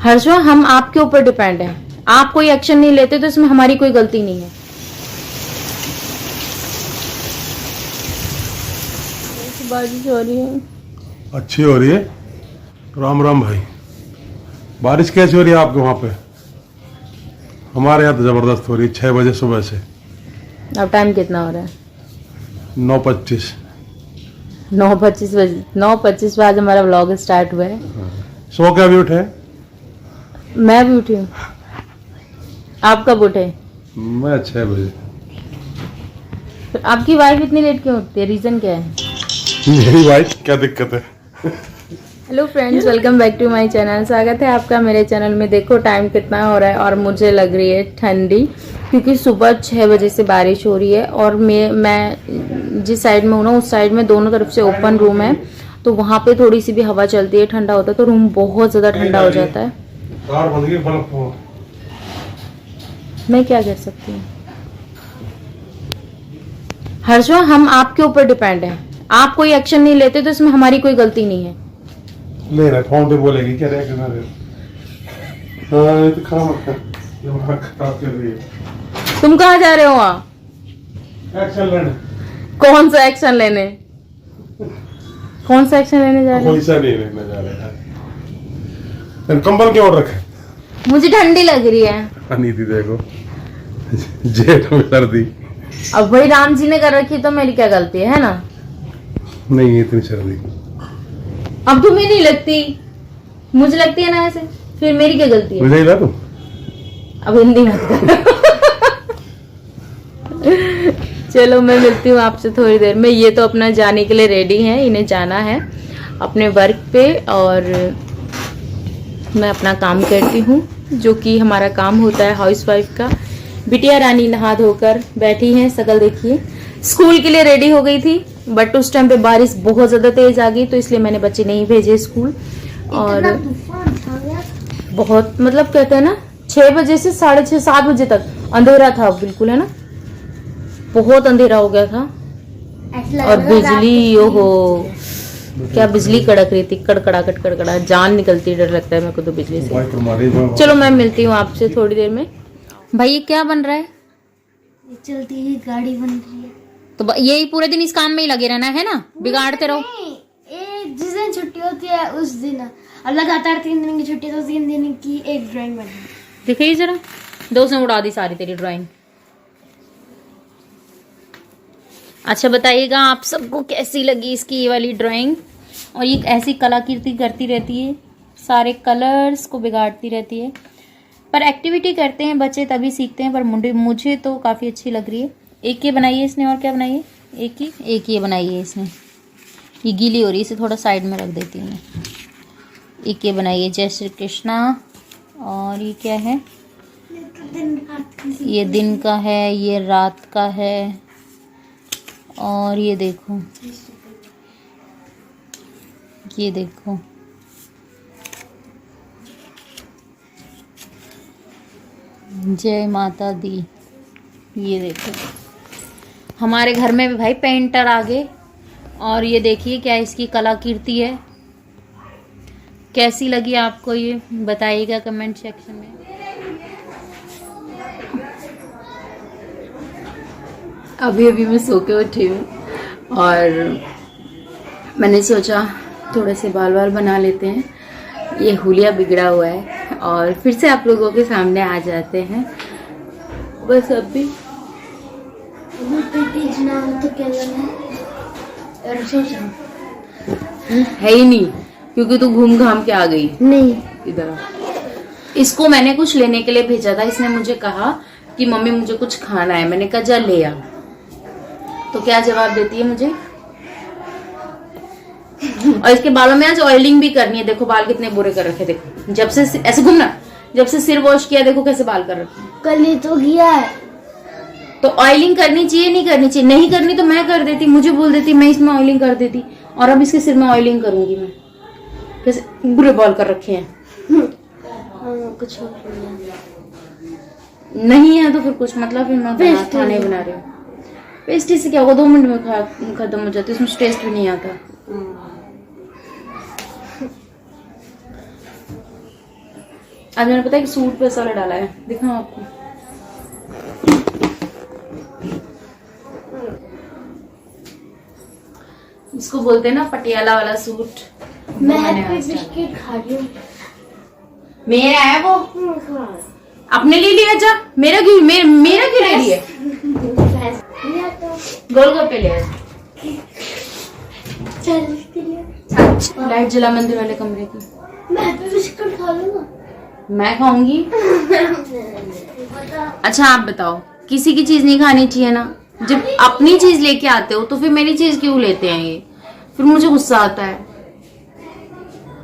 हर्षवा, हम आपके ऊपर डिपेंड हैं। आप कोई एक्शन नहीं लेते तो इसमें हमारी कोई गलती नहीं है। बारिश हो रही है। अच्छी हो रही है। राम राम भाई। बारिश कैसी हो रही है आपके वहाँ पे? हमारे यहाँ तो जबरदस्त हो रही है 6 बजे सुबह से। अब टाइम कितना हो रहा है? 9:25। 9:25 बजे। 9:25 बजे हमारा व्लॉग स्टार्ट हुआ है। सो के अभी उठे हैं? मैं भी उठी हूँ। आप कब उठे? मैं 6 बजे। तो आपकी वाइफ इतनी लेट क्यों उठती है? रीजन क्या है? मेरी वाइफ क्या दिक्कत है? Hello friends, welcome back to my channel. स्वागत है आपका मेरे चैनल में। देखो टाइम कितना हो रहा है और मुझे लग रही है ठंडी, क्योंकि सुबह 6 बजे से बारिश हो रही है। और मैं जिस साइड में हूँ ना, उस साइड में दोनों तरफ से ओपन रूम है, तो वहाँ पे थोड़ी सी भी हवा चलती है, ठंडा होता है, तो रूम बहुत ज़्यादा ठंडा हो जाता है। कार बंद गई, बल्ब हो। मैं क्या कर सकती हूँ? हर्षवा, हम आपके ऊपर डिपेंड हैं। आप कोई एक्शन नहीं लेते तो इसमें हमारी कोई गलती नहीं है। ले रहा फोन पे बोलेगी क्या रहे करना रहे। हाँ, ये तो खराब मत कर, ये वहाँ खराब कर रही है। तुम कहाँ जा रहे हो? वहाँ एक्शन लेने। कौन सा एक्शन लेने? कौन सा एक्शन लेने जा रहे हो? कोई सा नहीं लेने जा रहे हैं। कंबल क्यों और रखे? मुझे ठंडी लग रही है। अनीति देखो, जेठ में सर्दी। अब वही राम जी ने कर रखी तो मेरी क्या गलती है ना? नहीं इतनी सर्दी। अब तुम्हें नहीं लगती, मुझे लगती है ना ऐसे, फिर मेरी क्या गलती है? मुझे ही ला तू। अब हिंदी मत कर। चलो मैं मिलती हूँ आपसे थोड़ी देर में। ये तो अपना जाने के लिए रेडी हैं, इन्हें जाना है अपने वर्क पे, और मैं अपना काम करती हूँ, जो कि हमारा काम होता है हाउसवाइफ का। बिटिया रानी नहा धोकर बैठी है, शकल देखिए। स्कूल के लिए रेडी हो गई थी, बट उस टाइम पे बारिश बहुत ज्यादा तेज आ गई, तो इसलिए मैंने बच्चे नहीं भेजे स्कूल। और बहुत मतलब कहते हैं ना, 6 बजे से 6:30 7 बजे तक अंधेरा था बिल्कुल, है ना, बहुत अंधेरा हो गया था। और बिजली, ओहो क्या बिजली कड़क रही थी, कड़कड़ाकट कड़कड़ा, जान निकलती, डर लगता है मेरे को तो बिजली से। चलो मैं मिलती हूँ आपसे थोड़ी देर में। भाई ये क्या बन रहा है? चलती हुई गाड़ी बन रही है। तो यही पूरे दिन इस काम में ही लगे रहना है ना, बिगाड़ते रहो। जिस दिन छुट्टी होती है उस दिन, और लगातार 3 दिन की छुट्टी, तो 3 दिन की एक ड्राइंग बनी। दिखाइए जरा, 2 से उड़ा दी सारी तेरी ड्राइंग। अच्छा बताइएगा आप सबको कैसी लगी इसकी ये वाली ड्राइंग। और ये ऐसी कलाकृति करती रहती है, सारे कलर्स को बिगाड़ती रहती है। पर एक्टिविटी करते हैं बच्चे तभी सीखते हैं। पर मुझे तो काफ़ी अच्छी लग रही है। एक ये बनाई है इसने, और क्या बनाई है? एक ये बनाई है इसने। ये गीली हो रही है, इसे थोड़ा साइड में रख देती हूँ मैं। एक ये बनाई है जय श्री कृष्णा। और ये क्या है? ये दिन का है, ये रात का है। और ये देखो, ये देखो, जय माता दी। ये देखो, हमारे घर में भी भाई पेंटर आ गए। और ये देखिए क्या इसकी कलाकृति है। कैसी लगी आपको ये बताइएगा कमेंट सेक्शन में। अभी मैं सो के उठी हूँ और मैंने सोचा थोड़े से बाल बना लेते हैं। ये हुलिया बिगड़ा हुआ है और फिर से आप लोगों के सामने आ जाते हैं। बस अभी है ही नहीं, क्योंकि तू घूम घाम के आ गई। नहीं, इधर इसको मैंने कुछ लेने के लिए भेजा था। इसने मुझे कहा कि मम्मी मुझे कुछ खाना है। मैंने कहा जा ले आ। तो क्या जवाब देती है मुझे? और इसके बालों में आज ऑयलिंग भी करनी है। देखो बाल कितने बुरे कर रखे। देखो जब से ऐसे घूमना, जब से सिर वॉश किया देखो कैसे बाल कर रखे। कल ही तो किया है। तो ऑयलिंग करनी चाहिए, नहीं करनी चाहिए? नहीं करनी तो मैं कर देती, मुझे बोल देती, मैं इसमें ऑयलिंग कर देती। और अब इसके सिर में ऑयलिंग करूंगी मैं। कैसे बुरे बाल कर रखे हैं। कुछ नहीं है तो फिर कुछ मतलब, फिर मैं खाने बना रही हूँ। पेस्टी से क्या होगा, 2 मिनट में खत्म हो जाती है, उसमें टेस्ट भी नहीं आता। आज मैंने पता है कि सूट पे ऐसा डाला है, दिखाऊं आपको? इसको बोलते हैं ना पटियाला वाला सूट। मैं मैंने हैप्पी आज डाला। बिस्किट खा रही हूँ। मेरा है वो, अपने लिए लिया जा। मेरा क्यों ले लिया? गोलगप्पे ले आजा। चल इसके लिए लाइट जला मंदिर वाले कमरे की। मैं हैप्पी बिस्किट खा लूंगा। मैं खाऊंगी। अच्छा आप बताओ, किसी की चीज नहीं खानी चाहिए ना? जब अपनी चीज लेके आते हो तो फिर मेरी चीज क्यों लेते हैं ये? फिर मुझे गुस्सा आता है।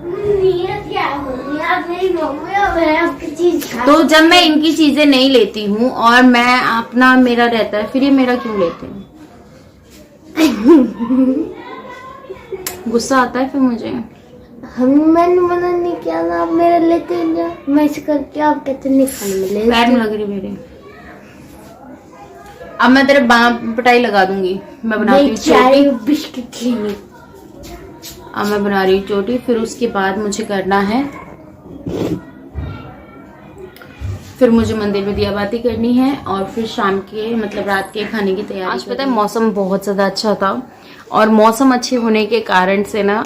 नियत क्या होगी? आप मेरी मम्मी और मैं आपकी चीज खा। तो जब मैं इनकी चीजें नहीं लेती हूँ और मैं अपना मेरा रहता है, फिर ये मेरा क्यों लेते हैं? गुस्सा आता है फिर मुझे। मैंने मना नहीं किया ना, आप मेरा लेते हैं जा। मैं इसे करके आप कहते नहीं खाने मिले। पैर में लग रही मेरे। अब मैं तेरे पटाई लगा दूंगी। मैं बनाती हूँ चोटी। बिस्किट लेनी। अब मैं बना रही हूँ चोटी, फिर उसके बाद मुझे करना है, फिर मुझे मंदिर में दिया बाती करनी है और फिर शाम के मतलब रात के खाने की तैयारी। आज पता है मौसम बहुत ज़्यादा अच्छा था और मौसम अच्छे होने के कारण से ना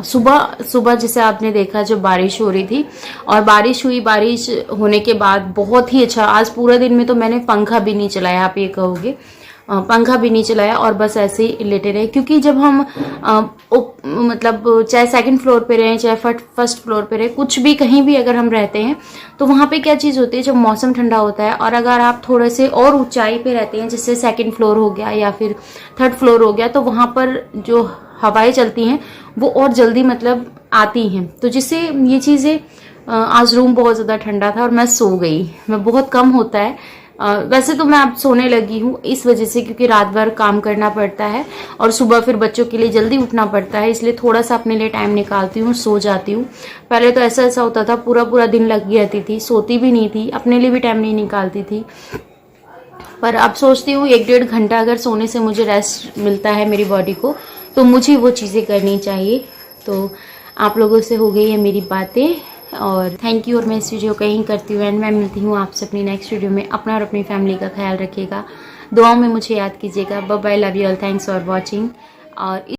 सुबह जैसे आपने देखा जब बारिश हो रही थी और बारिश हुई, बारिश होने के बाद बहुत ही अच्छा। आज पूरा दिन में तो मैंने पंखा भी नहीं चलाया, आप ये कहोगे पंखा भी नहीं चलाया और बस ऐसे ही लेटे रहे। क्योंकि जब हम मतलब चाहे सेकंड फ्लोर पे रहें चाहे फर्स्ट फ्लोर पे रहें, कुछ भी कहीं भी अगर हम रहते हैं तो वहाँ पे क्या चीज़ होती है, जब मौसम ठंडा होता है और अगर आप थोड़े से और ऊंचाई पे रहते हैं, जैसे सेकंड फ्लोर हो गया या फिर थर्ड फ्लोर हो गया, तो वहाँ पर जो हवाएं चलती हैं वो और जल्दी मतलब आती हैं। तो जिससे ये चीज़ें, आज रूम बहुत ज़्यादा ठंडा था और मैं सो गई। मैं बहुत कम होता है वैसे तो मैं अब सोने लगी हूँ इस वजह से, क्योंकि रात भर काम करना पड़ता है और सुबह फिर बच्चों के लिए जल्दी उठना पड़ता है, इसलिए थोड़ा सा अपने लिए टाइम निकालती हूँ, सो जाती हूँ। पहले तो ऐसा होता था, पूरा दिन लगी रहती थी, सोती भी नहीं थी, अपने लिए भी टाइम नहीं निकालती थी। पर अब सोचती हूँ 1-1.5 घंटा अगर सोने से मुझे रेस्ट मिलता है मेरी बॉडी को, तो मुझे वो चीज़ें करनी चाहिए। तो आप लोगों से हो गई है मेरी बातें और थैंक यू। और मैं इस वीडियो को यहीं करती हूँ एंड मैं मिलती हूँ आपसे अपनी नेक्स्ट वीडियो में। अपना और अपनी फैमिली का ख्याल रखिएगा, दुआओं में मुझे याद कीजिएगा। Bye bye, love you all, thanks for watching. और